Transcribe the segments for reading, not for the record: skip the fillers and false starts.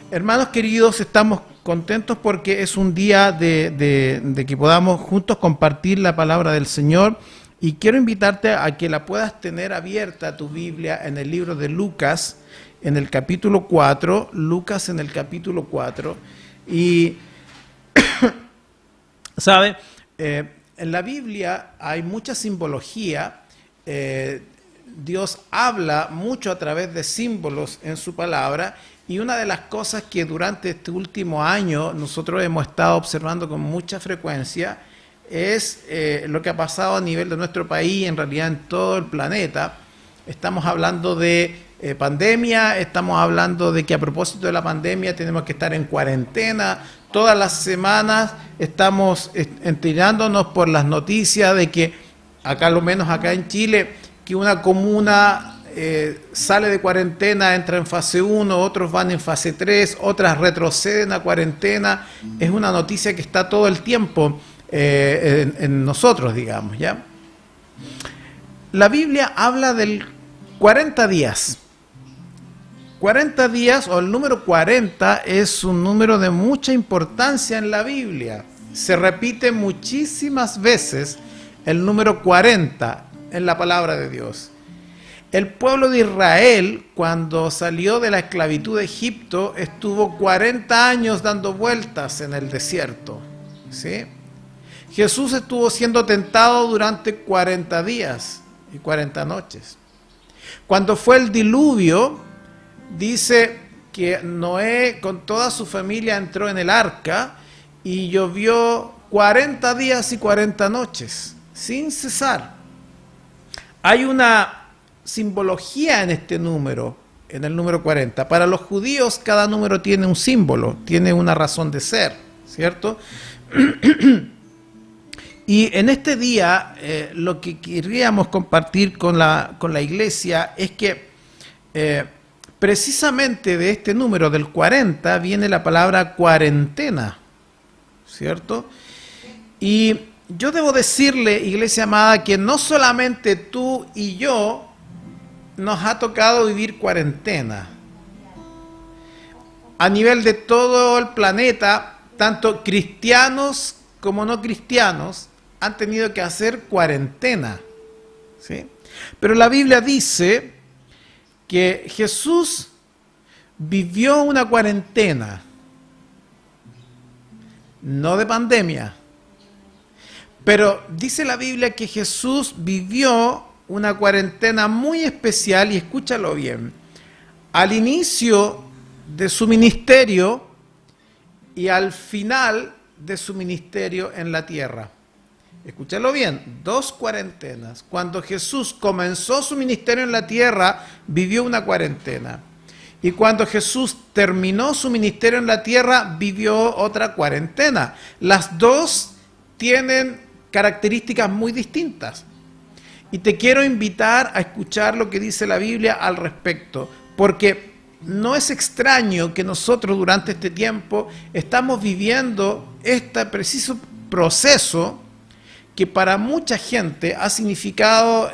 Hermanos queridos, estamos contentos porque es un día de que podamos juntos compartir la palabra del Señor, y quiero invitarte a que la puedas tener abierta tu Biblia en el libro de Lucas, en el capítulo 4, Lucas en el capítulo 4, y ¿sabe? En la Biblia hay mucha simbología. Dios habla mucho a través de símbolos en su palabra, y una de las cosas que durante este último año nosotros hemos estado observando con mucha frecuencia es lo que ha pasado a nivel de nuestro país, en realidad en todo el planeta. Estamos hablando de pandemia, estamos hablando de que a propósito de la pandemia tenemos que estar en cuarentena. Todas las semanas estamos enterándonos por las noticias de que, acá lo menos acá en Chile, que una comuna sale de cuarentena, entra en fase 1, otros van en fase 3, otras retroceden a cuarentena. Es una noticia que está todo el tiempo en nosotros, digamos, ¿ya? La Biblia habla del 40 días. 40 días, o el número 40, es un número de mucha importancia en la Biblia. Se repite muchísimas veces el número 40 en la palabra de Dios. El pueblo de Israel, cuando salió de la esclavitud de Egipto, estuvo 40 años dando vueltas en el desierto, ¿sí? Jesús estuvo siendo tentado durante 40 días y 40 noches. Cuando fue el diluvio, dice que Noé con toda su familia entró en el arca y llovió 40 días y 40 noches, sin cesar. Hay una simbología en este número, en el número 40. Para los judíos cada número tiene un símbolo, tiene una razón de ser, ¿cierto? Y en este día lo que queríamos compartir con la iglesia es que precisamente de este número del 40 viene la palabra cuarentena, ¿cierto? Y yo debo decirle, iglesia amada, que no solamente tú y yo nos ha tocado vivir cuarentena. A nivel de todo el planeta, tanto cristianos como no cristianos han tenido que hacer cuarentena, ¿sí? Pero la Biblia dice que Jesús vivió una cuarentena, no de pandemia, pero dice la Biblia que Jesús vivió una cuarentena muy especial, y escúchalo bien, al inicio de su ministerio y al final de su ministerio en la tierra. Escúchalo bien, 2 cuarentenas. Cuando Jesús comenzó su ministerio en la tierra, vivió una cuarentena. Y cuando Jesús terminó su ministerio en la tierra, vivió otra cuarentena. Las dos tienen características muy distintas. Y te quiero invitar a escuchar lo que dice la Biblia al respecto, porque no es extraño que nosotros durante este tiempo estamos viviendo este preciso proceso que para mucha gente ha significado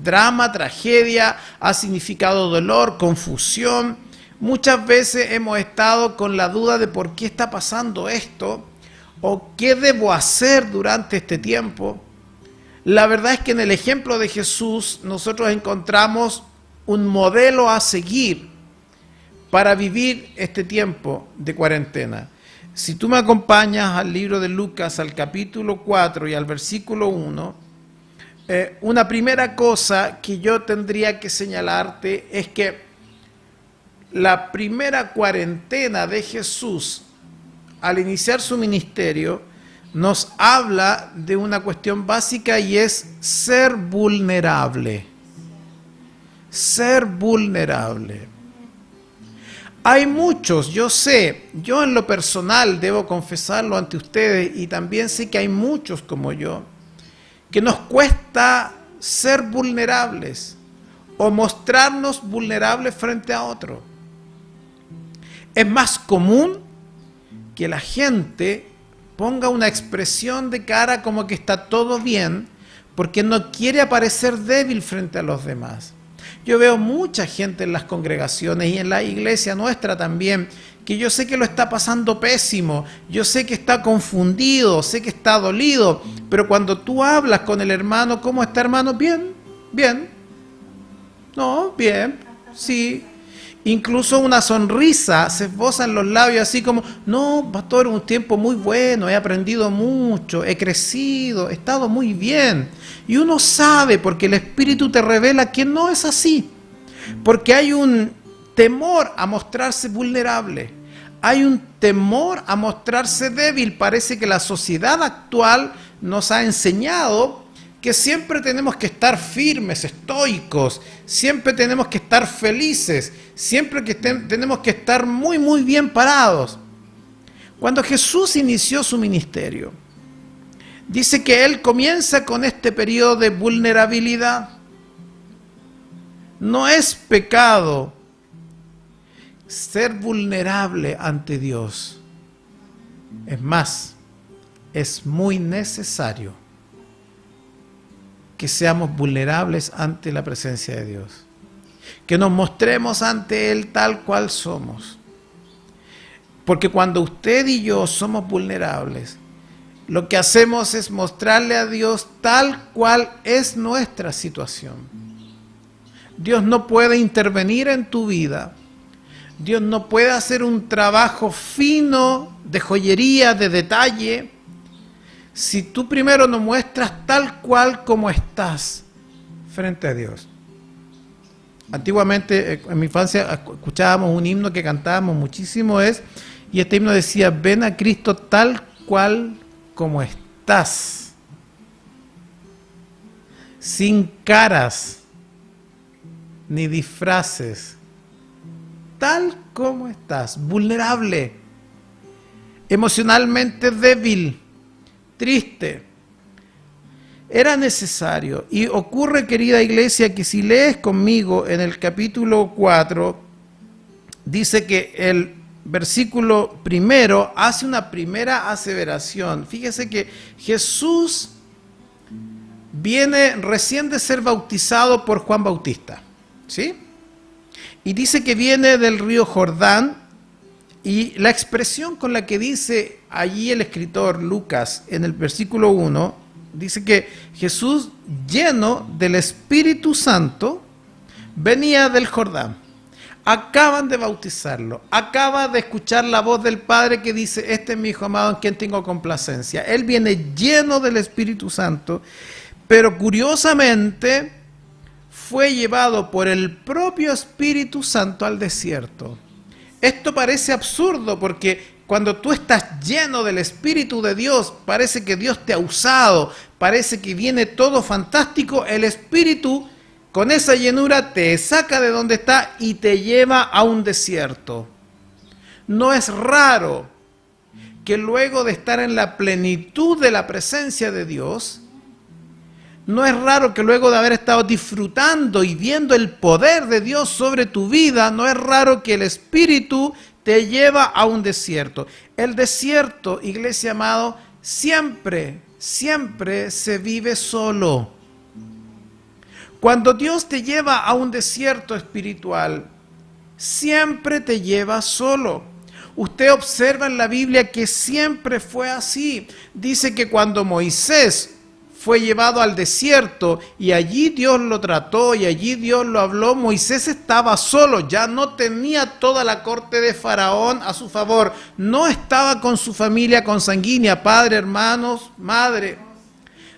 drama, tragedia, ha significado dolor, confusión. Muchas veces hemos estado con la duda de por qué está pasando esto o qué debo hacer durante este tiempo. La verdad es que en el ejemplo de Jesús nosotros encontramos un modelo a seguir para vivir este tiempo de cuarentena. Si tú me acompañas al libro de Lucas, al capítulo 4 y al versículo 1, una primera cosa que yo tendría que señalarte es que la primera cuarentena de Jesús al iniciar su ministerio nos habla de una cuestión básica, y es ser vulnerable. Ser vulnerable. Hay muchos, yo sé, yo en lo personal debo confesarlo ante ustedes, y también sé que hay muchos como yo, que nos cuesta ser vulnerables o mostrarnos vulnerables frente a otro. Es más común que la gente ponga una expresión de cara como que está todo bien, porque no quiere aparecer débil frente a los demás. Yo veo mucha gente en las congregaciones y en la iglesia nuestra también que yo sé que lo está pasando pésimo, yo sé que está confundido, sé que está dolido, pero cuando tú hablas con el hermano, ¿cómo está, hermano? Bien, bien. No, bien, sí. Incluso una sonrisa se esboza en los labios, así como, no, pastor, un tiempo muy bueno, he aprendido mucho, he crecido, he estado muy bien. Y uno sabe, porque el Espíritu te revela que no es así, porque hay un temor a mostrarse vulnerable, hay un temor a mostrarse débil. Parece que la sociedad actual nos ha enseñado que siempre tenemos que estar firmes, estoicos, siempre tenemos que estar felices, siempre que tenemos que estar muy, muy bien parados. Cuando Jesús inició su ministerio, dice que Él comienza con este periodo de vulnerabilidad. No es pecado ser vulnerable ante Dios. Es más, es muy necesario que seamos vulnerables ante la presencia de Dios, que nos mostremos ante Él tal cual somos, porque cuando usted y yo somos vulnerables, lo que hacemos es mostrarle a Dios tal cual es nuestra situación. Dios no puede intervenir en tu vida, Dios no puede hacer un trabajo fino de joyería, de detalle, si tú primero no muestras tal cual como estás frente a Dios. Antiguamente, en mi infancia, escuchábamos un himno que cantábamos muchísimo, y este himno decía, ven a Cristo tal cual como estás, sin caras ni disfraces, tal como estás, vulnerable, emocionalmente débil, triste. Era necesario, y ocurre, querida iglesia, que si lees conmigo en el capítulo 4, dice que el versículo primero hace una primera aseveración. Fíjese que Jesús viene recién de ser bautizado por Juan Bautista, ¿sí? Y dice que viene del río Jordán, y la expresión con la que dice allí el escritor Lucas en el versículo 1, dice que Jesús, lleno del Espíritu Santo, venía del Jordán. Acaban de bautizarlo, acaba de escuchar la voz del Padre que dice, este es mi Hijo amado en quien tengo complacencia. Él viene lleno del Espíritu Santo, pero curiosamente fue llevado por el propio Espíritu Santo al desierto. Esto parece absurdo porque cuando tú estás lleno del Espíritu de Dios, parece que Dios te ha usado, parece que viene todo fantástico. El Espíritu con esa llenura te saca de donde está y te lleva a un desierto. No es raro que luego de estar en la plenitud de la presencia de Dios, no es raro que luego de haber estado disfrutando y viendo el poder de Dios sobre tu vida, no es raro que el Espíritu te lleva a un desierto. El desierto, iglesia amado, siempre, siempre se vive solo. Cuando Dios te lleva a un desierto espiritual, siempre te lleva solo. Usted observa en la Biblia que siempre fue así. Dice que cuando Moisés fue llevado al desierto y allí Dios lo trató y allí Dios lo habló, Moisés estaba solo, ya no tenía toda la corte de Faraón a su favor, no estaba con su familia consanguínea, padre, hermanos, madre,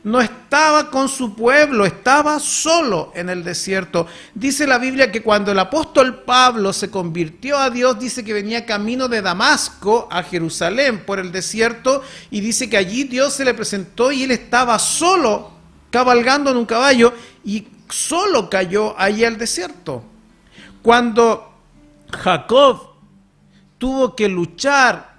no estaba con su pueblo, estaba solo en el desierto. Dice la Biblia que cuando el apóstol Pablo se convirtió a Dios, dice que venía camino de Damasco a Jerusalén por el desierto, y dice que allí Dios se le presentó y él estaba solo, cabalgando en un caballo, y solo cayó ahí al desierto. Cuando Jacob tuvo que luchar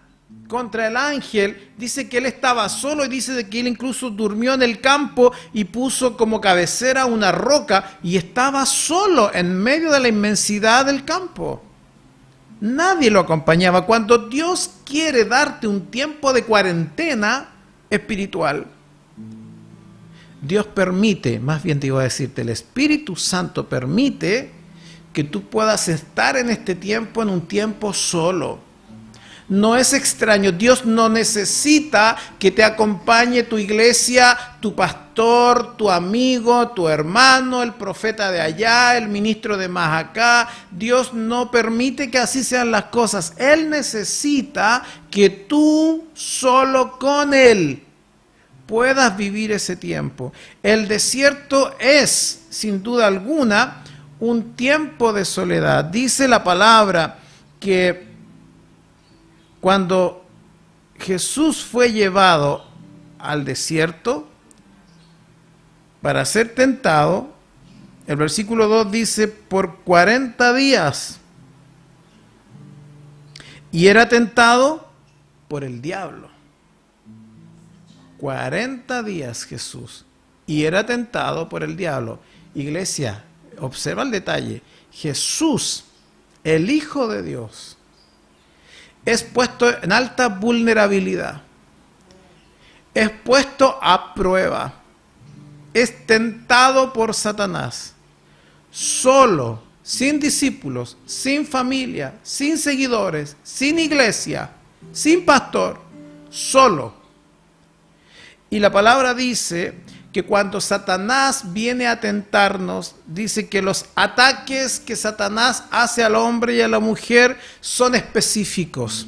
contra el ángel, dice que él estaba solo y dice que él incluso durmió en el campo y puso como cabecera una roca y estaba solo en medio de la inmensidad del campo. Nadie lo acompañaba. Cuando Dios quiere darte un tiempo de cuarentena espiritual, Dios permite, más bien te iba a decirte, el Espíritu Santo permite que tú puedas estar en este tiempo, en un tiempo solo. no es extraño. Dios no necesita que te acompañe tu iglesia, tu pastor, tu amigo, tu hermano, el profeta de allá, el ministro de más acá. Dios no permite que así sean las cosas. Él necesita que tú solo con Él puedas vivir ese tiempo. El desierto es, sin duda alguna, un tiempo de soledad. Dice la palabra que cuando Jesús fue llevado al desierto para ser tentado, el versículo 2 dice, por 40 días. Y era tentado por el diablo. 40 días Jesús. Y era tentado por el diablo. Iglesia, observa el detalle. Jesús, el Hijo de Dios, es puesto en alta vulnerabilidad. Es puesto a prueba. Es tentado por Satanás. Solo, sin discípulos, sin familia, sin seguidores, sin iglesia, sin pastor, solo. Y la palabra dice que cuando Satanás viene a tentarnos, dice que los ataques que Satanás hace al hombre y a la mujer son específicos.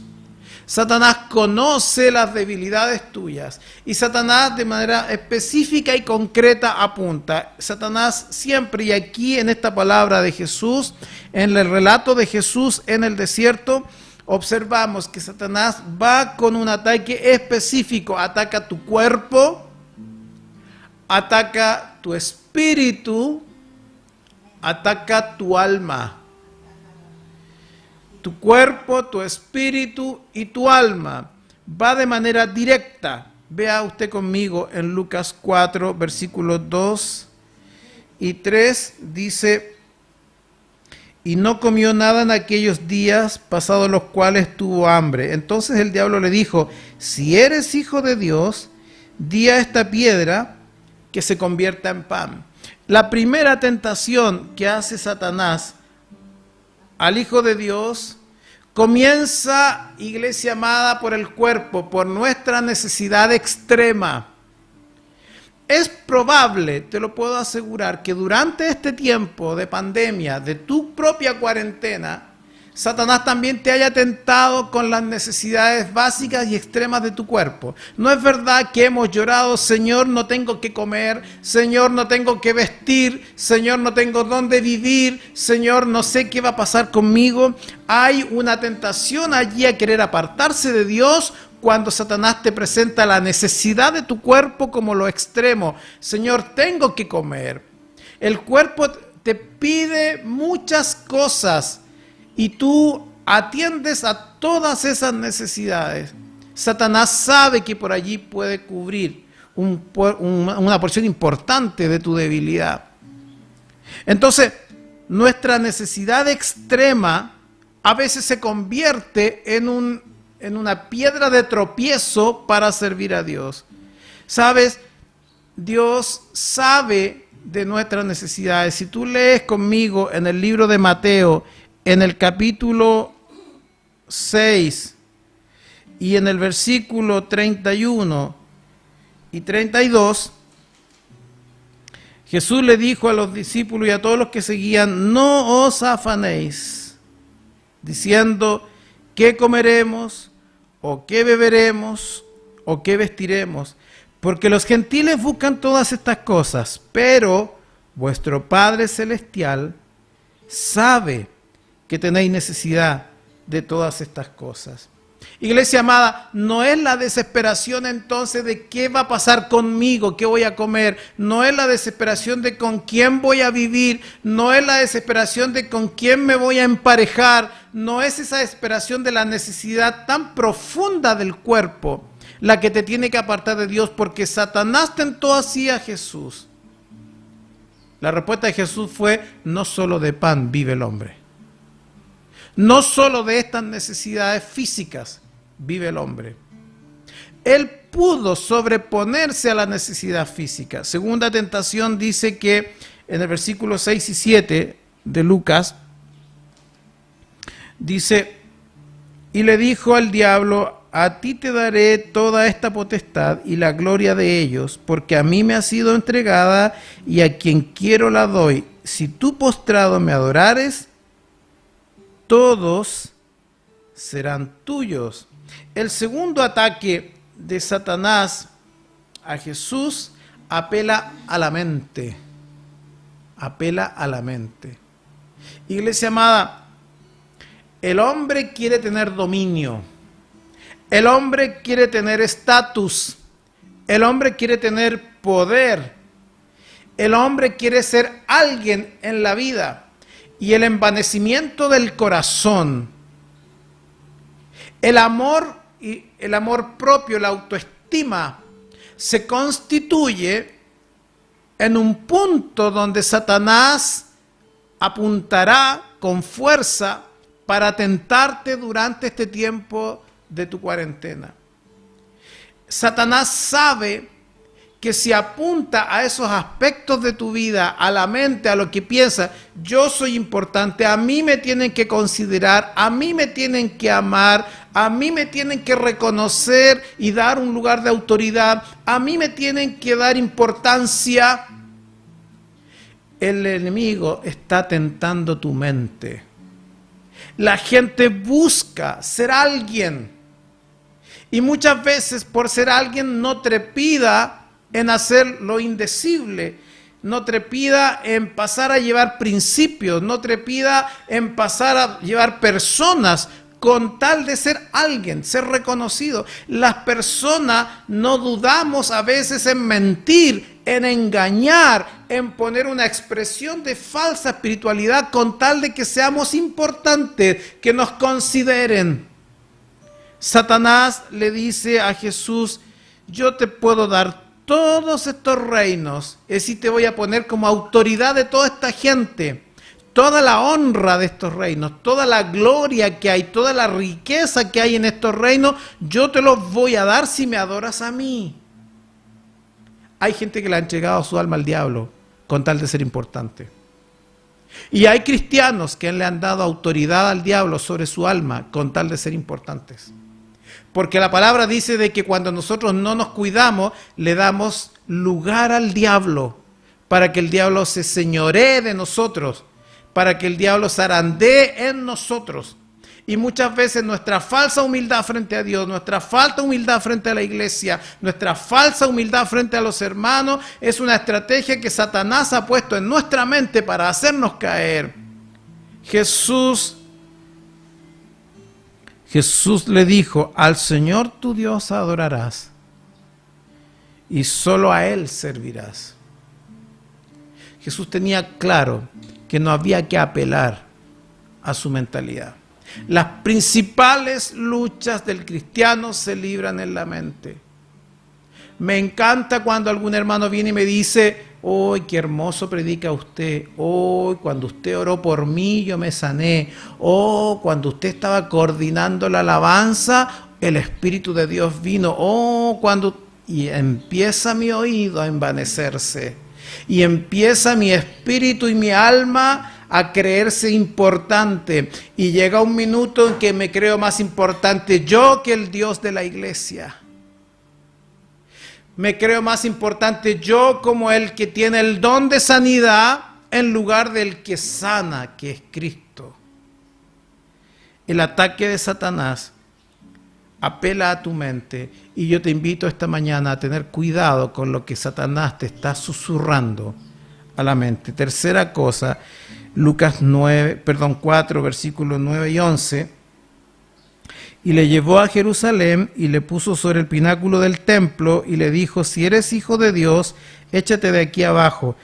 Satanás conoce las debilidades tuyas y Satanás de manera específica y concreta apunta. Satanás siempre, y aquí en esta palabra de Jesús, en el relato de Jesús en el desierto, observamos que Satanás va con un ataque específico. Ataca tu cuerpo, ataca tu espíritu, ataca tu alma. Tu cuerpo, tu espíritu y tu alma. Va de manera directa. Vea usted conmigo en Lucas 4, versículos 2 y 3, dice: y no comió nada en aquellos días, pasados los cuales tuvo hambre. Entonces el diablo le dijo: si eres hijo de Dios, di a esta piedra que se convierta en pan. La primera tentación que hace Satanás al Hijo de Dios comienza, iglesia amada, por el cuerpo, por nuestra necesidad extrema. Es probable, te lo puedo asegurar, que durante este tiempo de pandemia, de tu propia cuarentena, Satanás también te haya tentado con las necesidades básicas y extremas de tu cuerpo. No es verdad que hemos llorado: Señor, no tengo que comer, Señor, no tengo que vestir, Señor, no tengo dónde vivir, Señor, no sé qué va a pasar conmigo. Hay una tentación allí a querer apartarse de Dios cuando Satanás te presenta la necesidad de tu cuerpo como lo extremo. Señor, tengo que comer. El cuerpo te pide muchas cosas y tú atiendes a todas esas necesidades. Satanás sabe que por allí puede cubrir una porción importante de tu debilidad. Entonces, nuestra necesidad extrema a veces se convierte en una piedra de tropiezo para servir a Dios. ¿Sabes? Dios sabe de nuestras necesidades. Si tú lees conmigo en el libro de Mateo, en el capítulo 6 y en el versículo 31 y 32, Jesús le dijo a los discípulos y a todos los que seguían: no os afanéis, diciendo: ¿qué comeremos? ¿O qué beberemos? ¿O qué vestiremos? Porque los gentiles buscan todas estas cosas, pero vuestro Padre Celestial sabe que tenéis necesidad de todas estas cosas. Iglesia amada, no es la desesperación entonces de qué va a pasar conmigo, qué voy a comer, no es la desesperación de con quién voy a vivir, no es la desesperación de con quién me voy a emparejar, no es esa desesperación de la necesidad tan profunda del cuerpo la que te tiene que apartar de Dios, porque Satanás tentó así a Jesús. La respuesta de Jesús fue: no solo de pan vive el hombre. No solo de estas necesidades físicas vive el hombre. Él pudo sobreponerse a la necesidad física. Segunda tentación dice que en el versículo 6 y 7 de Lucas, dice: Y le dijo al diablo: a ti te daré toda esta potestad y la gloria de ellos, porque a mí me ha sido entregada y a quien quiero la doy. Si tú postrado me adorares, todos serán tuyos. El segundo ataque de Satanás a Jesús apela a la mente. Apela a la mente. Iglesia amada, el hombre quiere tener dominio. El hombre quiere tener estatus. El hombre quiere tener poder. El hombre quiere ser alguien en la vida. Y el envanecimiento del corazón, el amor propio, la autoestima, se constituye en un punto donde Satanás apuntará con fuerza para tentarte durante este tiempo de tu cuarentena. Satanás sabe que si apunta a esos aspectos de tu vida, a la mente, a lo que piensas, yo soy importante, a mí me tienen que considerar, a mí me tienen que amar, a mí me tienen que reconocer y dar un lugar de autoridad, a mí me tienen que dar importancia. El enemigo está tentando tu mente. La gente busca ser alguien. Y muchas veces por ser alguien no trepida en hacer lo indecible, no trepida en pasar a llevar principios, no trepida en pasar a llevar personas con tal de ser alguien, ser reconocido. Las personas no dudamos a veces en mentir, en engañar, en poner una expresión de falsa espiritualidad con tal de que seamos importantes, que nos consideren. Satanás le dice a Jesús: yo te puedo dar todos estos reinos, es decir, te voy a poner como autoridad de toda esta gente, toda la honra de estos reinos, toda la gloria que hay, toda la riqueza que hay en estos reinos, yo te los voy a dar si me adoras a mí. Hay gente que le ha entregado su alma al diablo con tal de ser importante. Y hay cristianos que le han dado autoridad al diablo sobre su alma con tal de ser importantes. Porque la palabra dice de que cuando nosotros no nos cuidamos, le damos lugar al diablo, para que el diablo se señoree de nosotros, para que el diablo zarandee en nosotros. Y muchas veces nuestra falsa humildad frente a Dios, nuestra falta humildad frente a la iglesia, nuestra falsa humildad frente a los hermanos, es una estrategia que Satanás ha puesto en nuestra mente para hacernos caer. Jesús le dijo: al Señor tu Dios adorarás y solo a Él servirás. Jesús tenía claro que no había que apelar a su mentalidad. Las principales luchas del cristiano se libran en la mente. Me encanta cuando algún hermano viene y me dice: ¡oh, qué hermoso predica usted! ¡Oh, cuando usted oró por mí yo me sané! ¡Oh, cuando usted estaba coordinando la alabanza, el Espíritu de Dios vino! ¡Oh, cuando...! Y empieza mi oído a envanecerse. Y empieza mi espíritu y mi alma a creerse importante. Y llega un minuto en que me creo más importante yo que el Dios de la iglesia. Me creo más importante yo como el que tiene el don de sanidad en lugar del que sana, que es Cristo. El ataque de Satanás apela a tu mente y yo te invito esta mañana a tener cuidado con lo que Satanás te está susurrando a la mente. Tercera cosa, Lucas 4, versículos 9 y 11. Y le llevó a Jerusalén y le puso sobre el pináculo del templo y le dijo: si eres hijo de Dios, échate de aquí abajo,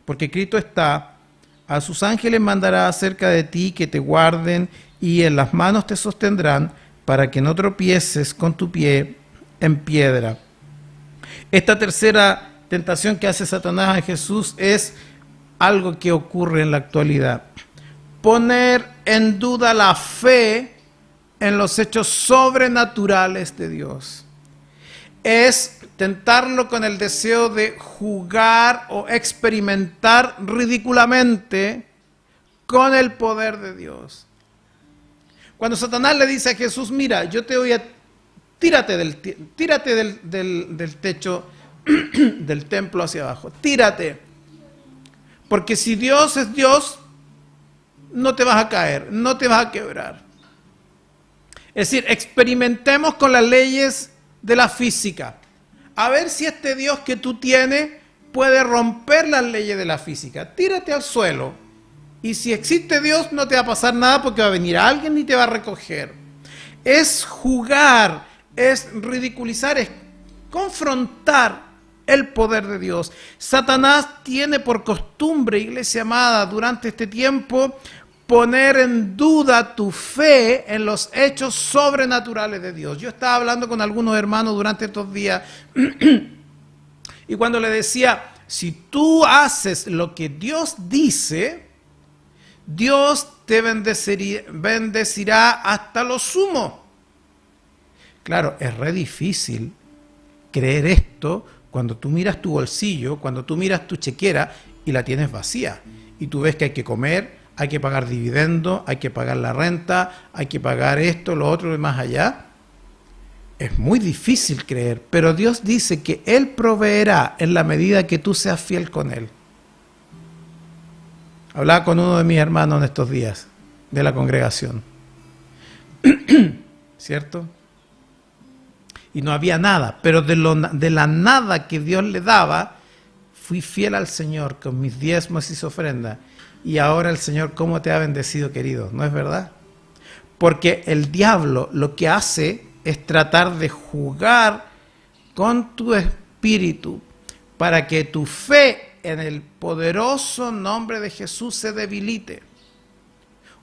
porque escrito está: a sus ángeles mandará acerca de ti que te guarden y en las manos te sostendrán para que no tropieces con tu pie en piedra. Esta tercera tentación que hace Satanás a Jesús es algo que ocurre en la actualidad. Poner en duda la fe en los hechos sobrenaturales de Dios. Es tentarlo con el deseo de jugar o experimentar ridículamente con el poder de Dios. Cuando Satanás le dice a Jesús, mira, yo te voy a... Tírate del techo del templo hacia abajo, tírate. Porque si Dios es Dios, no te vas a caer, no te vas a quebrar. Es decir, experimentemos con las leyes de la física. A ver si este Dios que tú tienes puede romper las leyes de la física. Tírate al suelo. Y si existe Dios, no te va a pasar nada porque va a venir alguien y te va a recoger. Es jugar, es ridiculizar, es confrontar el poder de Dios. Satanás tiene por costumbre, iglesia amada, durante este tiempo, poner en duda tu fe en los hechos sobrenaturales de Dios. Yo estaba hablando con algunos hermanos durante estos días y cuando le decía, si tú haces lo que Dios dice, Dios te bendecirá hasta lo sumo. Claro, es re difícil creer esto cuando tú miras tu bolsillo, cuando tú miras tu chequera y la tienes vacía. Y tú ves que hay que comer, hay que pagar dividendo, hay que pagar la renta, hay que pagar esto, lo otro y más allá. Es muy difícil creer, pero Dios dice que Él proveerá en la medida que tú seas fiel con Él. Hablaba con uno de mis hermanos en estos días, de la congregación. ¿Cierto? Y no había nada, pero de la nada que Dios le daba, fui fiel al Señor con mis diezmos y sus ofrendas. Y ahora el Señor, ¿cómo te ha bendecido, querido? ¿No es verdad? Porque el diablo lo que hace es tratar de jugar con tu espíritu para que tu fe en el poderoso nombre de Jesús se debilite.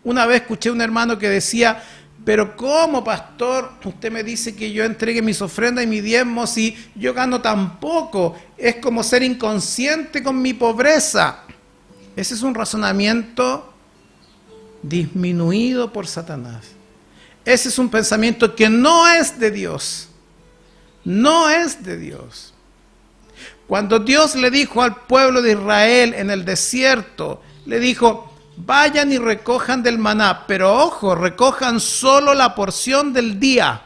Una vez escuché a un hermano que decía, pero ¿cómo, pastor? Usted me dice que yo entregue mis ofrendas y mis diezmos y yo gano tan poco. Es como ser inconsciente con mi pobreza. Ese es un razonamiento disminuido por Satanás. Ese es un pensamiento que no es de Dios. No es de Dios. Cuando Dios le dijo al pueblo de Israel en el desierto, le dijo, vayan y recojan del maná, pero ojo, recojan solo la porción del día.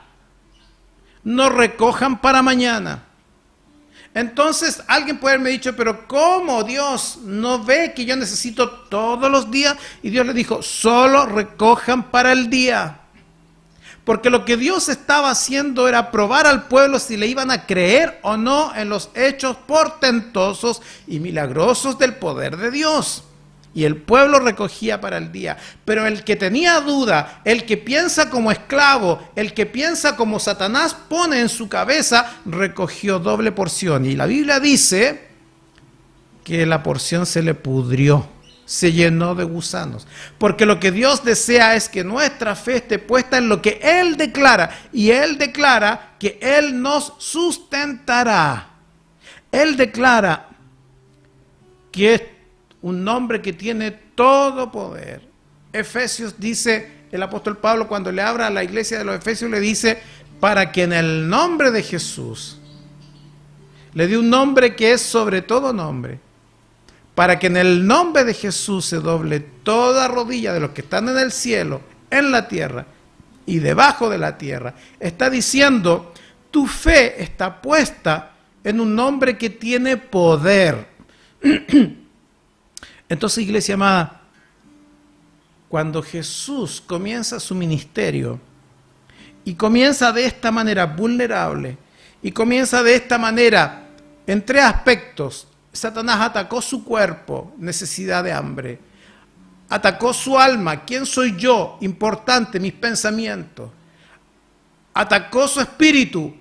No recojan para mañana. Entonces alguien puede haberme dicho, pero ¿cómo Dios no ve que yo necesito todos los días? Y Dios le dijo, solo recojan para el día. Porque lo que Dios estaba haciendo era probar al pueblo si le iban a creer o no en los hechos portentosos y milagrosos del poder de Dios. Y el pueblo recogía para el día. Pero el que tenía duda, el que piensa como esclavo, el que piensa como Satanás pone en su cabeza, recogió doble porción. Y la Biblia dice que la porción se le pudrió, se llenó de gusanos. Porque lo que Dios desea es que nuestra fe esté puesta en lo que Él declara. Y Él declara que Él nos sustentará. Él declara que es un nombre que tiene todo poder. Efesios dice, el apóstol Pablo cuando le habla a la iglesia de los Efesios le dice, para que en el nombre de Jesús, le dio un nombre que es sobre todo nombre, para que en el nombre de Jesús se doble toda rodilla de los que están en el cielo, en la tierra y debajo de la tierra. Está diciendo, tu fe está puesta en un nombre que tiene poder. Entonces, iglesia amada, cuando Jesús comienza su ministerio y comienza de esta manera vulnerable y comienza de esta manera en tres aspectos, Satanás atacó su cuerpo, necesidad de hambre, atacó su alma, ¿quién soy yo? Importante, mis pensamientos, atacó su espíritu,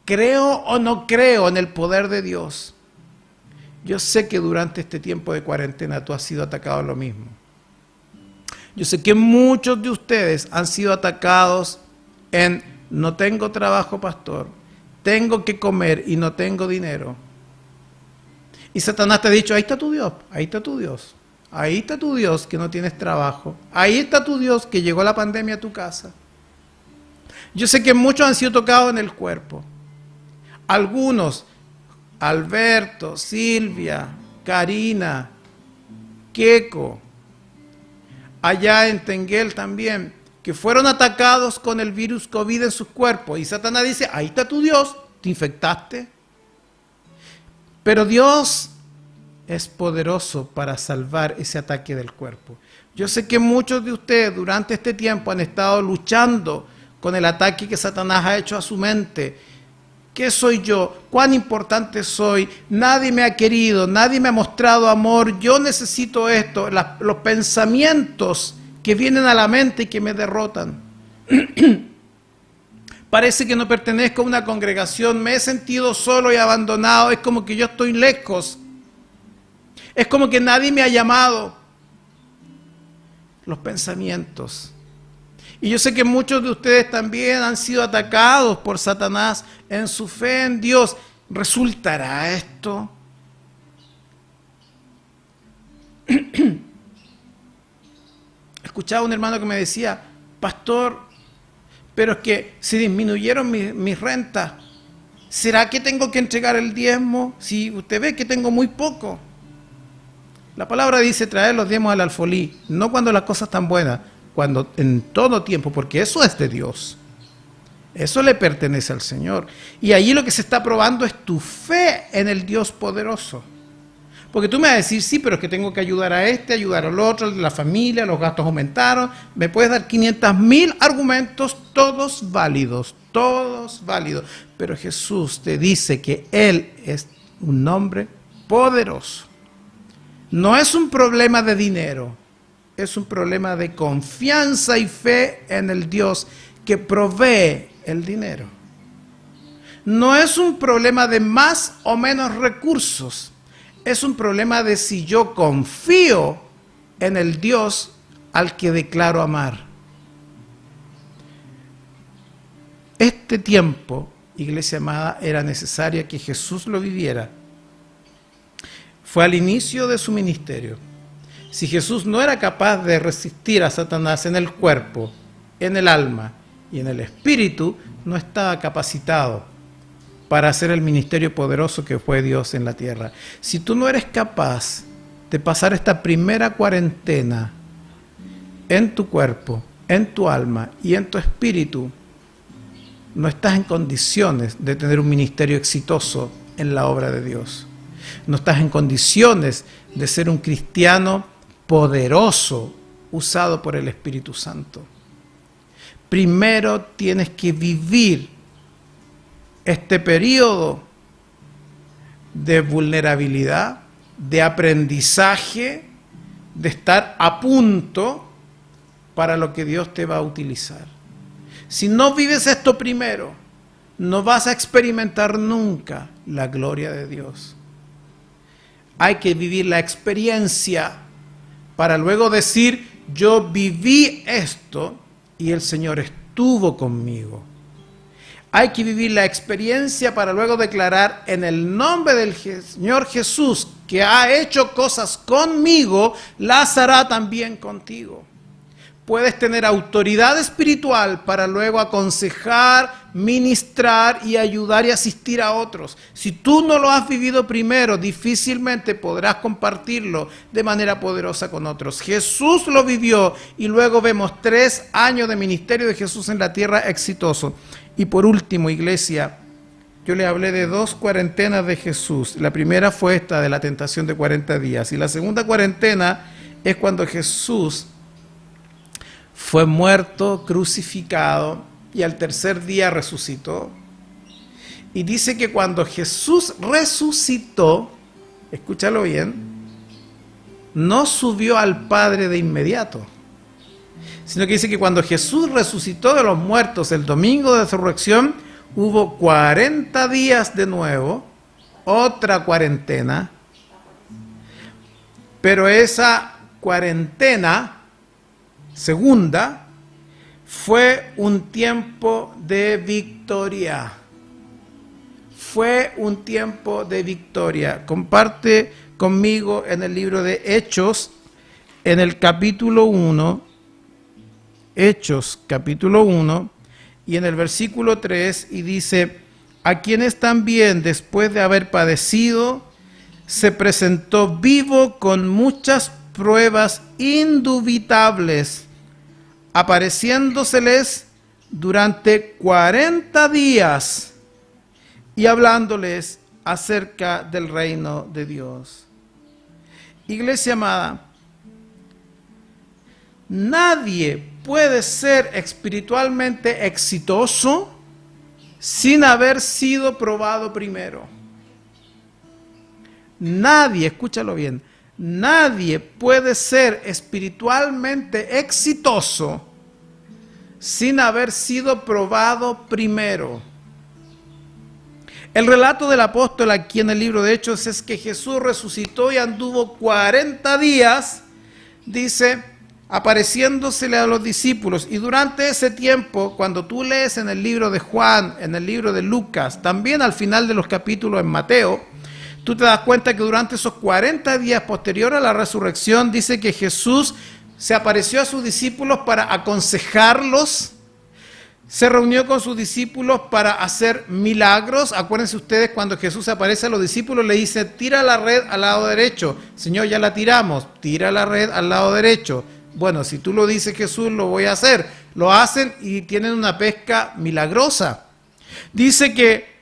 ¿creo o no creo en el poder de Dios? Yo sé que durante este tiempo de cuarentena tú has sido atacado lo mismo. Yo sé que muchos de ustedes han sido atacados en no tengo trabajo, pastor, tengo que comer y no tengo dinero. Y Satanás te ha dicho, ahí está tu Dios, ahí está tu Dios, ahí está tu Dios que no tienes trabajo, ahí está tu Dios que llegó la pandemia a tu casa. Yo sé que muchos han sido tocados en el cuerpo. Algunos, Alberto, Silvia, Karina, Keko, allá en Tenguel también, que fueron atacados con el virus COVID en sus cuerpos. Y Satanás dice, ahí está tu Dios, te infectaste. Pero Dios es poderoso para salvar ese ataque del cuerpo. Yo sé que muchos de ustedes durante este tiempo han estado luchando con el ataque que Satanás ha hecho a su mente. ¿Qué soy yo? ¿Cuán importante soy? Nadie me ha querido, nadie me ha mostrado amor, yo necesito esto. Los pensamientos que vienen a la mente y que me derrotan. Parece que no pertenezco a una congregación, me he sentido solo y abandonado, es como que yo estoy lejos. Es como que nadie me ha llamado. Los pensamientos. Y yo sé que muchos de ustedes también han sido atacados por Satanás en su fe en Dios. ¿Resultará esto? Escuchaba un hermano que me decía, pastor, pero es que se disminuyeron mis rentas. ¿Será que tengo que entregar el diezmo? Si usted ve que tengo muy poco. La palabra dice traer los diezmos al alfolí, no cuando las cosas están buenas, cuando en todo tiempo, porque eso es de Dios. Eso le pertenece al Señor. Y allí lo que se está probando es tu fe en el Dios poderoso. Porque tú me vas a decir, sí, pero es que tengo que ayudar a este, ayudar al otro, la familia, los gastos aumentaron. Me puedes dar 500.000 argumentos, todos válidos. Pero Jesús te dice que Él es un hombre poderoso. No es un problema de dinero, es un problema de confianza y fe en el Dios que provee el dinero. No es un problema de más o menos recursos, es un problema de si yo confío en el Dios al que declaro amar. Este tiempo, iglesia amada, era necesaria que Jesús lo viviera. Fue al inicio de su ministerio. Si Jesús no era capaz de resistir a Satanás en el cuerpo, en el alma y en el espíritu, no estaba capacitado para hacer el ministerio poderoso que fue Dios en la tierra. Si tú no eres capaz de pasar esta primera cuarentena en tu cuerpo, en tu alma y en tu espíritu, no estás en condiciones de tener un ministerio exitoso en la obra de Dios. No estás en condiciones de ser un cristiano poderoso usado por el Espíritu Santo. Primero tienes que vivir este periodo de vulnerabilidad, de aprendizaje, de estar a punto para lo que Dios te va a utilizar. Si no vives esto primero, no vas a experimentar nunca la gloria de Dios. Hay que vivir la experiencia para luego decir, yo viví esto y el Señor estuvo conmigo. Hay que vivir la experiencia para luego declarar en el nombre del Señor Jesús que ha hecho cosas conmigo, las hará también contigo. Puedes tener autoridad espiritual para luego aconsejar, ministrar y ayudar y asistir a otros. Si tú no lo has vivido primero, difícilmente podrás compartirlo de manera poderosa con otros. Jesús lo vivió y luego vemos 3 años de ministerio de Jesús en la tierra exitoso. Y por último, iglesia, yo le hablé de 2 cuarentenas de Jesús. La primera fue esta de la tentación de 40 días. Y la segunda cuarentena es cuando Jesús fue muerto, crucificado, y al tercer día resucitó. Y dice que cuando Jesús resucitó, escúchalo bien, no subió al Padre de inmediato, sino que dice que cuando Jesús resucitó de los muertos el domingo de resurrección, hubo 40 días de nuevo, otra cuarentena, pero esa cuarentena segunda fue un tiempo de victoria. Fue un tiempo de victoria. Comparte conmigo en el libro de Hechos, en el capítulo 1, Hechos capítulo 1, y en el versículo 3, y dice, a quienes también después de haber padecido, se presentó vivo con muchas pruebas indubitables, apareciéndoseles durante 40 días y hablándoles acerca del reino de Dios. Iglesia amada, nadie puede ser espiritualmente exitoso sin haber sido probado primero. Nadie, escúchalo bien, nadie puede ser espiritualmente exitoso sin haber sido probado primero. El relato del apóstol aquí en el libro de Hechos es que Jesús resucitó y anduvo 40 días, dice, apareciéndosele a los discípulos. Y durante ese tiempo, cuando tú lees en el libro de Juan, en el libro de Lucas, también al final de los capítulos en Mateo, tú te das cuenta que durante esos 40 días posterior a la resurrección, dice que Jesús se apareció a sus discípulos para aconsejarlos, se reunió con sus discípulos para hacer milagros. Acuérdense ustedes, cuando Jesús aparece a los discípulos, le dice, tira la red al lado derecho. Señor, ya la tiramos, tira la red al lado derecho. Bueno, si tú lo dices, Jesús, lo voy a hacer. Lo hacen y tienen una pesca milagrosa. Dice que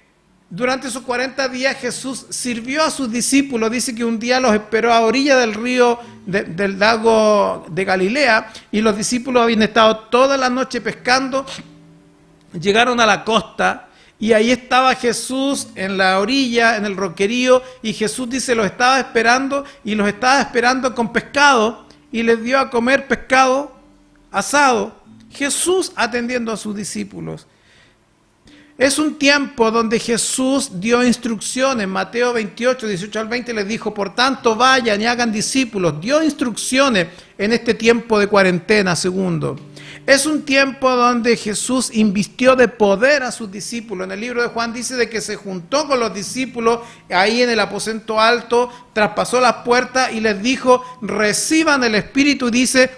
durante esos 40 días Jesús sirvió a sus discípulos. Dice que un día los esperó a orilla del río, del lago de Galilea, y los discípulos habían estado toda la noche pescando. Llegaron a la costa y ahí estaba Jesús en la orilla, en el roquerío, y Jesús dice, los estaba esperando, y los estaba esperando con pescado, y les dio a comer pescado asado. Jesús atendiendo a sus discípulos. Es un tiempo donde Jesús dio instrucciones. Mateo 28, 18 al 20 les dijo, por tanto vayan y hagan discípulos. Dio instrucciones en este tiempo de cuarentena, segundo. Es un tiempo donde Jesús invistió de poder a sus discípulos. En el libro de Juan dice de que se juntó con los discípulos ahí en el aposento alto, traspasó las puertas y les dijo, reciban el Espíritu, y dice,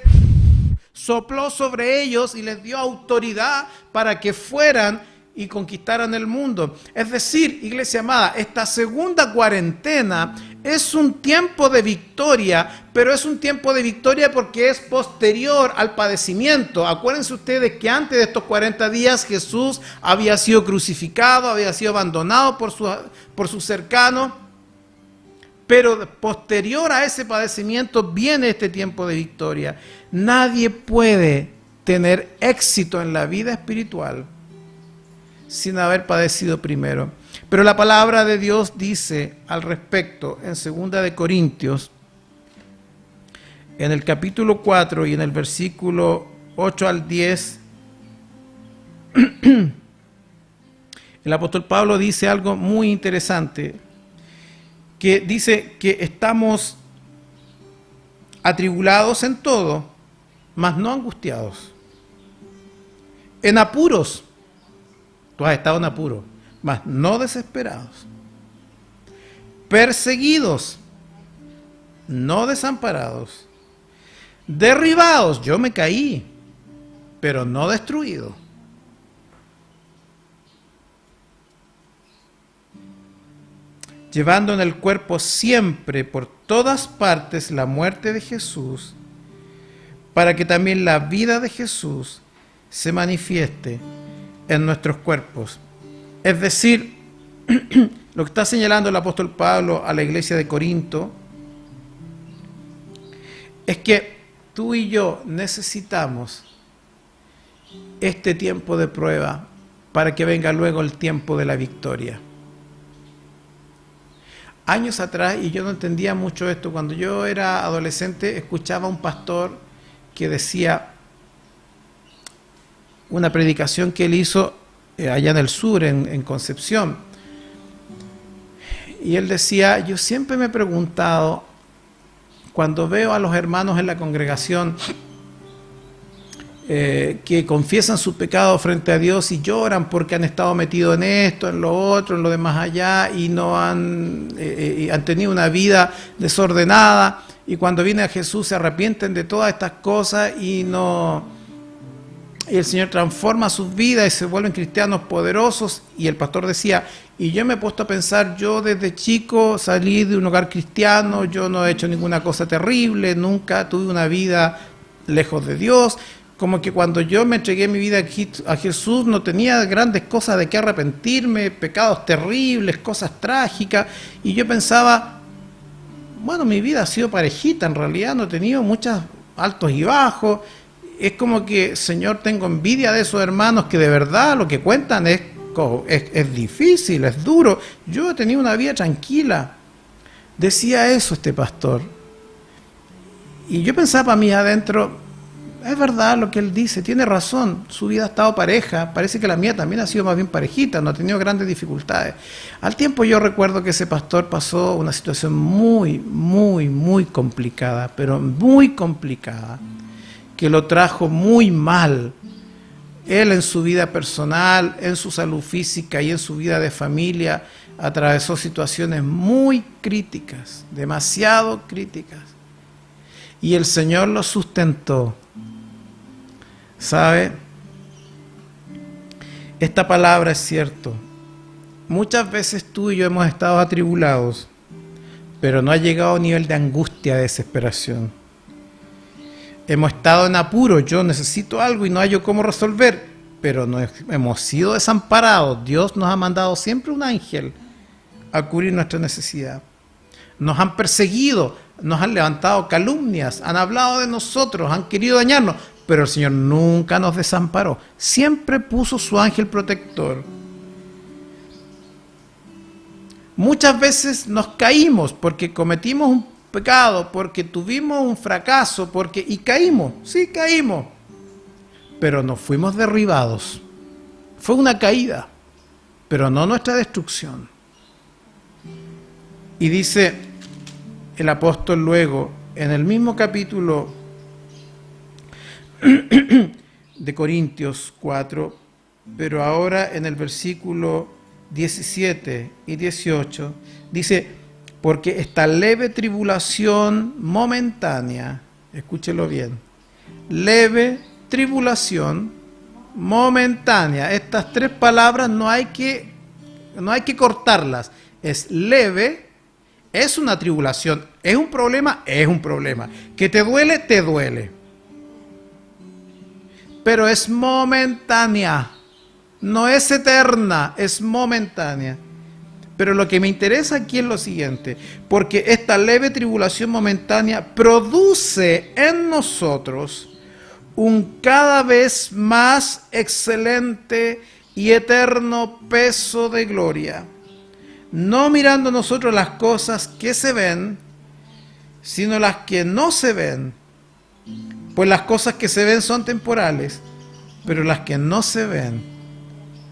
sopló sobre ellos y les dio autoridad para que fueran y conquistaran el mundo. Es decir, iglesia amada, esta segunda cuarentena es un tiempo de victoria, pero es un tiempo de victoria porque es posterior al padecimiento. Acuérdense ustedes que antes de estos 40 días Jesús había sido crucificado, había sido abandonado por sus cercanos, pero posterior a ese padecimiento viene este tiempo de victoria. Nadie puede tener éxito en la vida espiritual sin haber padecido primero. Pero la palabra de Dios dice al respecto en 2 de Corintios, en el capítulo 4 y en el versículo 8 al 10, el apóstol Pablo dice algo muy interesante, que dice que estamos atribulados en todo, mas no angustiados, en apuros. Tú has estado en apuro, mas no desesperados. Perseguidos, no desamparados. Derribados, yo me caí, pero no destruido. Llevando en el cuerpo siempre por todas partes la muerte de Jesús, para que también la vida de Jesús se manifieste en nuestros cuerpos. Es decir, lo que está señalando el apóstol Pablo a la iglesia de Corinto es que tú y yo necesitamos este tiempo de prueba para que venga luego el tiempo de la victoria. Años atrás, y yo no entendía mucho esto, cuando yo era adolescente escuchaba a un pastor que decía, una predicación que él hizo allá en el sur, en Concepción. Y él decía, yo siempre me he preguntado, cuando veo a los hermanos en la congregación que confiesan sus pecados frente a Dios y lloran porque han estado metidos en esto, en lo otro, en lo de más allá, y no han tenido una vida desordenada, y cuando viene a Jesús se arrepienten de todas estas cosas y el Señor transforma sus vidas y se vuelven cristianos poderosos. Y el pastor decía, y yo me he puesto a pensar, yo desde chico salí de un hogar cristiano, yo no he hecho ninguna cosa terrible, nunca tuve una vida lejos de Dios, como que cuando yo me entregué mi vida a Jesús no tenía grandes cosas de qué arrepentirme, pecados terribles, cosas trágicas, y yo pensaba, bueno, mi vida ha sido parejita, en realidad no he tenido muchos altos y bajos. Es como que, Señor, tengo envidia de esos hermanos que de verdad lo que cuentan es difícil, es duro. Yo he tenido una vida tranquila. Decía eso este pastor. Y yo pensaba para mí adentro, es verdad lo que él dice, tiene razón, su vida ha estado pareja, parece que la mía también ha sido más bien parejita, no ha tenido grandes dificultades. Al tiempo yo recuerdo que ese pastor pasó una situación muy, muy, muy complicada, pero muy complicada, que lo trajo muy mal. Él en su vida personal, en su salud física y en su vida de familia, atravesó situaciones muy críticas, demasiado críticas. Y el Señor lo sustentó. ¿Sabe? Esta palabra es cierto. Muchas veces tú y yo hemos estado atribulados, pero no ha llegado a un nivel de angustia, de desesperación. Hemos estado en apuro, yo necesito algo y no hallo cómo resolver, pero no hemos sido desamparados. Dios nos ha mandado siempre un ángel a cubrir nuestra necesidad. Nos han perseguido, nos han levantado calumnias, han hablado de nosotros, han querido dañarnos, pero el Señor nunca nos desamparó. Siempre puso su ángel protector. Muchas veces nos caímos porque cometimos un pecado, porque tuvimos un fracaso, y caímos, sí caímos, pero no fuimos derribados. Fue una caída, pero no nuestra destrucción. Y dice el apóstol luego, en el mismo capítulo de Corintios 4, pero ahora en el versículo 17 y 18, dice, porque esta leve tribulación momentánea, escúchelo bien, leve tribulación momentánea, estas tres palabras no hay que cortarlas, es leve, es una tribulación, es un problema, que te duele, pero es momentánea, no es eterna, es momentánea. Pero lo que me interesa aquí es lo siguiente, porque esta leve tribulación momentánea produce en nosotros un cada vez más excelente y eterno peso de gloria, no mirando nosotros las cosas que se ven, sino las que no se ven, pues las cosas que se ven son temporales, pero las que no se ven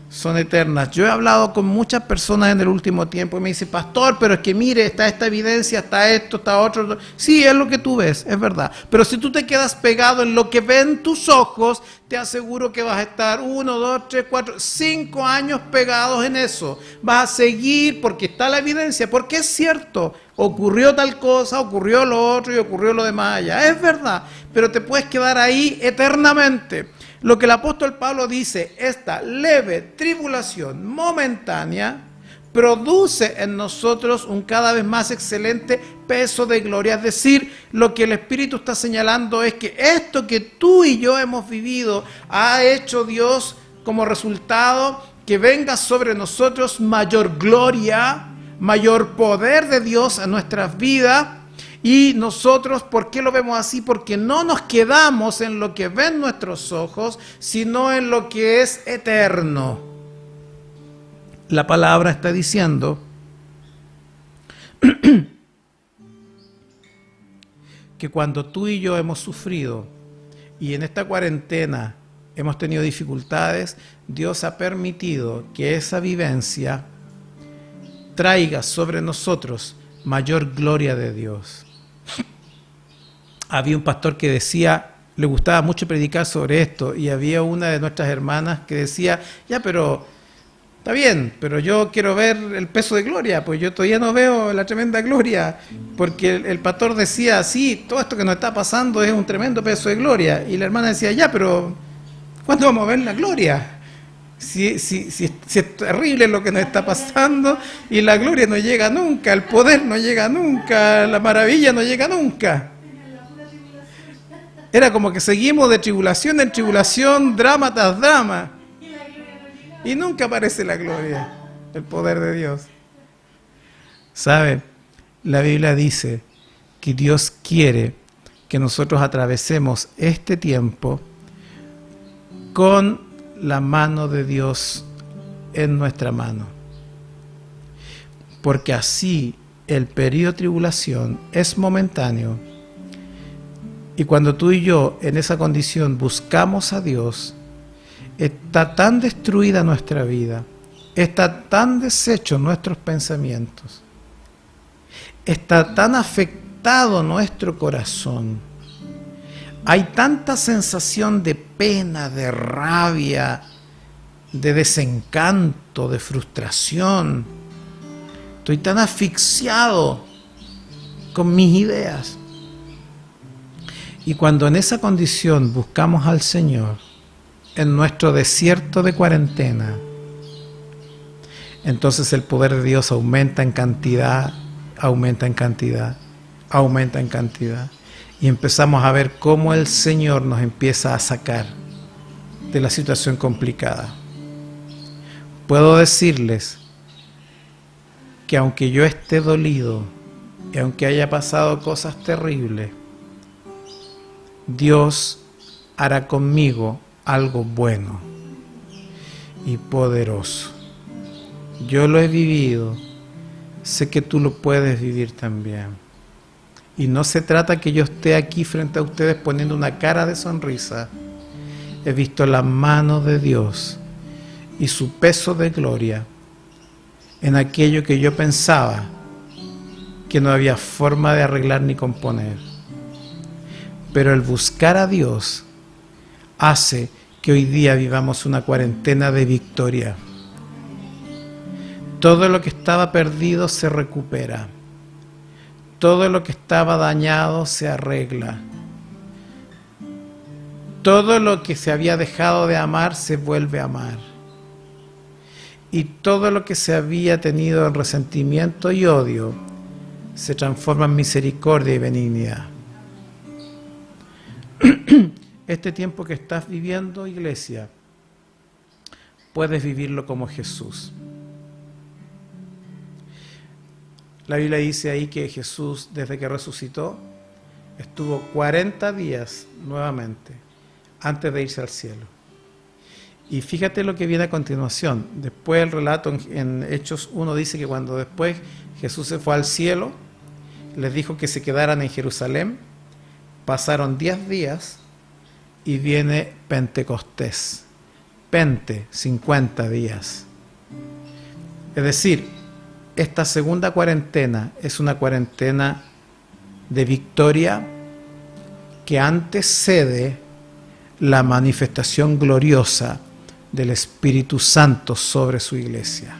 son eternas. Yo he hablado con muchas personas en el último tiempo y me dicen, pastor, pero es que mire, está esta evidencia, está esto, está otro. Sí, es lo que tú ves, es verdad. Pero si tú te quedas pegado en lo que ven tus ojos, te aseguro que vas a estar 1, 2, 3, 4, 5 años pegados en eso. Vas a seguir porque está la evidencia, porque es cierto. Ocurrió tal cosa, ocurrió lo otro y ocurrió lo demás allá. Es verdad, pero te puedes quedar ahí eternamente. Lo que el apóstol Pablo dice, esta leve tribulación momentánea produce en nosotros un cada vez más excelente peso de gloria. Es decir, lo que el Espíritu está señalando es que esto que tú y yo hemos vivido ha hecho Dios como resultado que venga sobre nosotros mayor gloria, mayor poder de Dios en nuestras vidas. Y nosotros, ¿por qué lo vemos así? Porque no nos quedamos en lo que ven nuestros ojos, sino en lo que es eterno. La palabra está diciendo que cuando tú y yo hemos sufrido y en esta cuarentena hemos tenido dificultades, Dios ha permitido que esa vivencia traiga sobre nosotros mayor gloria de Dios. Había un pastor que decía, le gustaba mucho predicar sobre esto, y había una de nuestras hermanas que decía, ya, pero está bien, pero yo quiero ver el peso de gloria, pues yo todavía no veo la tremenda gloria, porque el pastor decía, sí, todo esto que nos está pasando es un tremendo peso de gloria, y la hermana decía, ya, pero ¿cuándo vamos a ver la gloria? Si es terrible lo que nos está pasando, y la gloria no llega nunca, el poder no llega nunca, la maravilla no llega nunca. Era como que seguimos de tribulación en tribulación, drama tras drama. Y nunca aparece la gloria, el poder de Dios. ¿Sabe? La Biblia dice que Dios quiere que nosotros atravesemos este tiempo con la mano de Dios en nuestra mano. Porque así el periodo de tribulación es momentáneo. Y cuando tú y yo en esa condición buscamos a Dios, está tan destruida nuestra vida, está tan deshecho nuestros pensamientos, está tan afectado nuestro corazón, hay tanta sensación de pena, de rabia, de desencanto, de frustración. Estoy tan asfixiado con mis ideas. Y cuando en esa condición buscamos al Señor, en nuestro desierto de cuarentena, entonces el poder de Dios aumenta en cantidad, aumenta en cantidad, aumenta en cantidad. Y empezamos a ver cómo el Señor nos empieza a sacar de la situación complicada. Puedo decirles que aunque yo esté dolido y aunque haya pasado cosas terribles, Dios hará conmigo algo bueno y poderoso. Yo lo he vivido, sé que tú lo puedes vivir también. Y no se trata que yo esté aquí frente a ustedes poniendo una cara de sonrisa. He visto la mano de Dios y su peso de gloria en aquello que yo pensaba que no había forma de arreglar ni componer. Pero el buscar a Dios hace que hoy día vivamos una cuarentena de victoria. Todo lo que estaba perdido se recupera. Todo lo que estaba dañado se arregla. Todo lo que se había dejado de amar se vuelve a amar. Y todo lo que se había tenido en resentimiento y odio se transforma en misericordia y benignidad. Este tiempo que estás viviendo, iglesia, puedes vivirlo como Jesús. La Biblia dice ahí que Jesús, desde que resucitó, estuvo 40 días nuevamente antes de irse al cielo. Y fíjate lo que viene a continuación. Después el relato en Hechos 1 dice que cuando después Jesús se fue al cielo, les dijo que se quedaran en Jerusalén. Pasaron 10 días y viene Pentecostés. 50 días. Es decir, esta segunda cuarentena es una cuarentena de victoria que antecede la manifestación gloriosa del Espíritu Santo sobre su iglesia.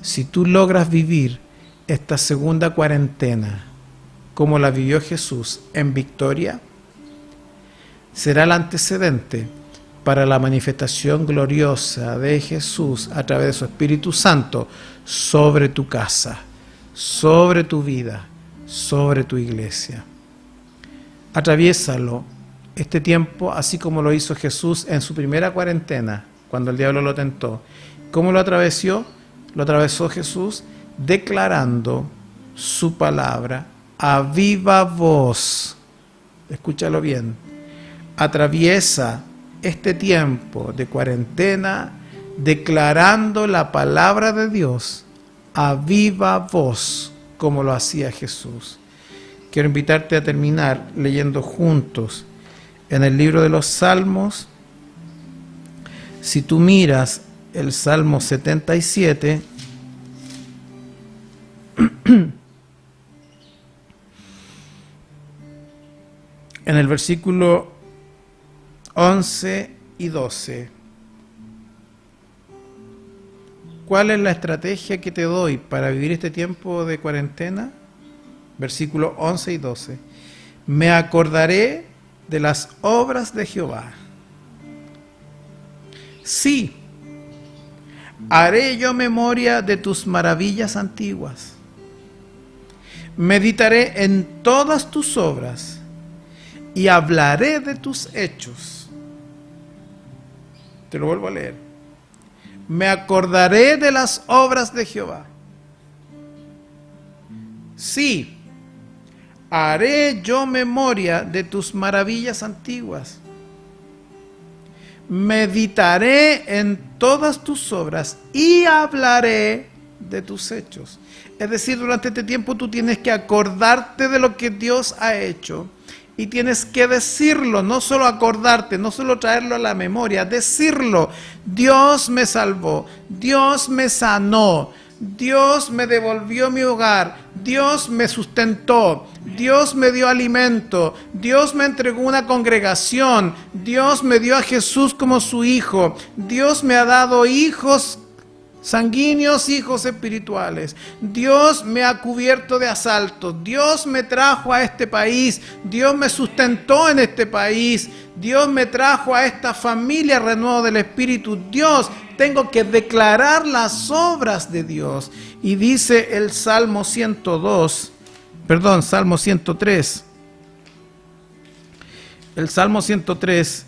Si tú logras vivir esta segunda cuarentena como la vivió Jesús en victoria, será el antecedente para la manifestación gloriosa de Jesús a través de su Espíritu Santo sobre tu casa, sobre tu vida, sobre tu iglesia. Atraviésalo este tiempo así como lo hizo Jesús en su primera cuarentena, cuando el diablo lo tentó. ¿Cómo lo atravesó? Lo atravesó Jesús declarando su palabra a viva voz. Escúchalo bien. Atraviesa este tiempo de cuarentena declarando la palabra de Dios a viva voz, como lo hacía Jesús. Quiero invitarte a terminar leyendo juntos en el libro de los Salmos. Si tú miras el Salmo 77, en el versículo 11 y 12, ¿cuál es la estrategia que te doy para vivir este tiempo de cuarentena? Versículo 11 y 12. Me acordaré de las obras de Jehová. Sí, haré yo memoria de tus maravillas antiguas. Meditaré en todas tus obras y hablaré de tus hechos. Te lo vuelvo a leer. Me acordaré de las obras de Jehová. Sí, haré yo memoria de tus maravillas antiguas. Meditaré en todas tus obras y hablaré de tus hechos. Es decir, durante este tiempo tú tienes que acordarte de lo que Dios ha hecho y tienes que decirlo, no solo acordarte, no solo traerlo a la memoria, decirlo. Dios me salvó, Dios me sanó, Dios me devolvió mi hogar, Dios me sustentó, Dios me dio alimento, Dios me entregó una congregación, Dios me dio a Jesús como su hijo, Dios me ha dado hijos sanguíneos, hijos espirituales. Dios me ha cubierto de asaltos. Dios me trajo a este país. Dios me sustentó en este país. Dios me trajo a esta familia renuevo del Espíritu. Dios, tengo que declarar las obras de Dios. Y dice el Salmo 103. El Salmo 103.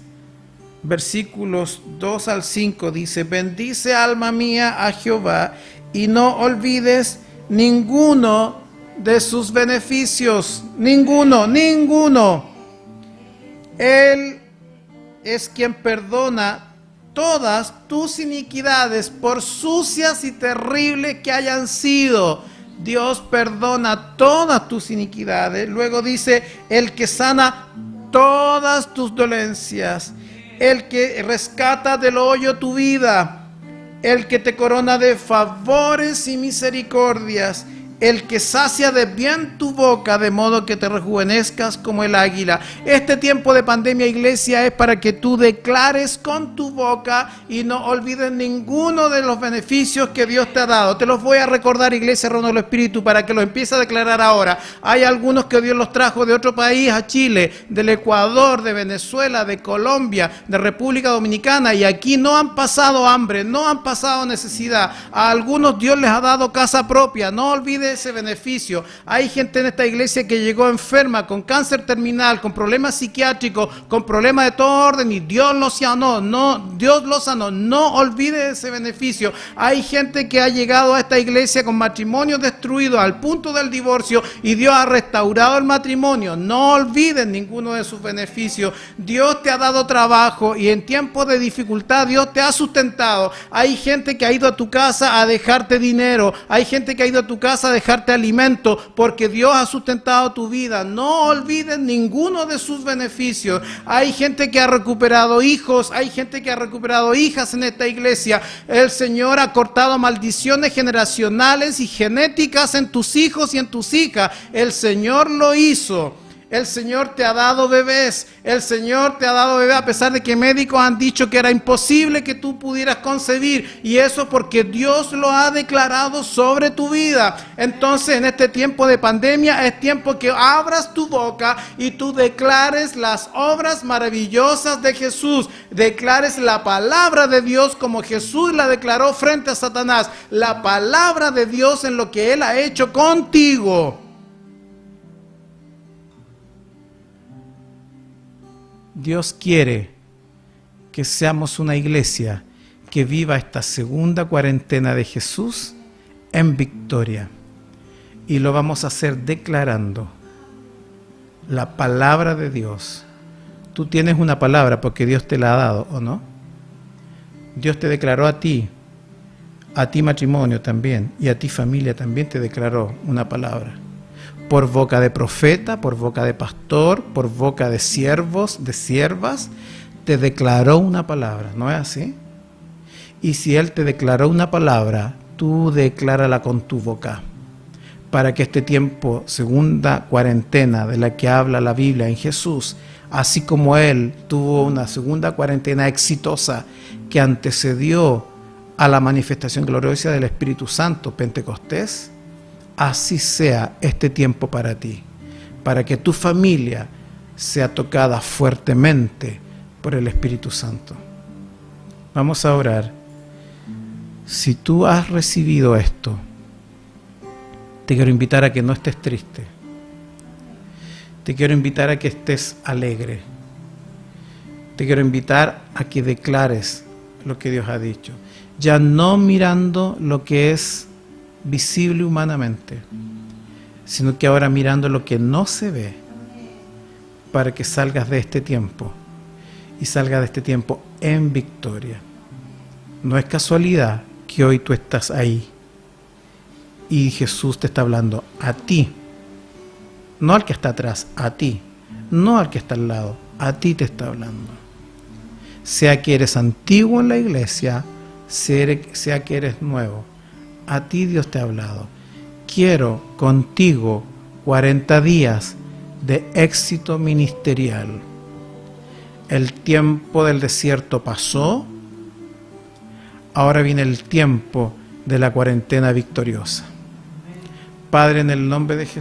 Versículos 2 al 5 dice: bendice alma mía a Jehová y no olvides ninguno de sus beneficios. Ninguno. Él es quien perdona todas tus iniquidades, por sucias y terribles que hayan sido. Dios perdona todas tus iniquidades. Luego dice: el que sana todas tus dolencias, el que rescata del hoyo tu vida, el que te corona de favores y misericordias, el que sacia de bien tu boca, de modo que te rejuvenezcas como el águila. Este tiempo de pandemia, iglesia, es para que tú declares con tu boca y no olvides ninguno de los beneficios que Dios te ha dado. Te los voy a recordar, iglesia Renuevo del Espíritu, para que los empieces a declarar ahora. Hay algunos que Dios los trajo de otro país a Chile, del Ecuador, de Venezuela, de Colombia, de República Dominicana, y aquí no han pasado hambre, no han pasado necesidad. A algunos Dios les ha dado casa propia. No olvides ese beneficio. Hay gente en esta iglesia que llegó enferma, con cáncer terminal, con problemas psiquiátricos, con problemas de todo orden, y Dios los sanó. No olvide ese beneficio. Hay gente que ha llegado a esta iglesia con matrimonios destruidos al punto del divorcio y Dios ha restaurado el matrimonio. No olviden ninguno de sus beneficios. Dios te ha dado trabajo y en tiempos de dificultad Dios te ha sustentado. Hay gente que ha ido a tu casa a dejarte dinero. Hay gente que ha ido a tu casa a dejarte alimento, porque Dios ha sustentado tu vida. No olvides ninguno de sus beneficios. Hay gente que ha recuperado hijos, hay gente que ha recuperado hijas en esta iglesia. El Señor ha cortado maldiciones generacionales y genéticas en tus hijos y en tus hijas. El Señor lo hizo. El Señor te ha dado bebés. El Señor te ha dado bebés a pesar de que médicos han dicho que era imposible que tú pudieras concebir. Y eso porque Dios lo ha declarado sobre tu vida. Entonces, en este tiempo de pandemia es tiempo que abras tu boca y tú declares las obras maravillosas de Jesús. Declares la palabra de Dios como Jesús la declaró frente a Satanás. La palabra de Dios en lo que Él ha hecho contigo. Dios quiere que seamos una iglesia que viva esta segunda cuarentena de Jesús en victoria. Y lo vamos a hacer declarando la palabra de Dios. Tú tienes una palabra porque Dios te la ha dado, ¿o no? Dios te declaró a ti matrimonio también, y a ti familia también te declaró una palabra. Por boca de profeta, por boca de pastor, por boca de siervos, de siervas, te declaró una palabra, ¿no es así? Y si Él te declaró una palabra, tú declárala con tu boca, para que este tiempo, segunda cuarentena de la que habla la Biblia en Jesús, así como Él tuvo una segunda cuarentena exitosa que antecedió a la manifestación gloriosa del Espíritu Santo, Pentecostés, así sea este tiempo para ti, para que tu familia sea tocada fuertemente por el Espíritu Santo. Vamos a orar. Si tú has recibido esto, te quiero invitar a que no estés triste. Te quiero invitar a que estés alegre. Te quiero invitar a que declares lo que Dios ha dicho. Ya no mirando lo que es visible humanamente, sino que ahora mirando lo que no se ve, para que salgas de este tiempo y salgas de este tiempo en victoria. No es casualidad que hoy tú estás ahí y Jesús te está hablando a ti, no al que está atrás, a ti, no al que está al lado, a ti te está hablando. Sea que eres antiguo en la iglesia, sea que eres nuevo, a ti Dios te ha hablado. Quiero contigo 40 días de éxito ministerial. El tiempo del desierto pasó, ahora viene el tiempo de la cuarentena victoriosa. Padre, en el nombre de Jesús,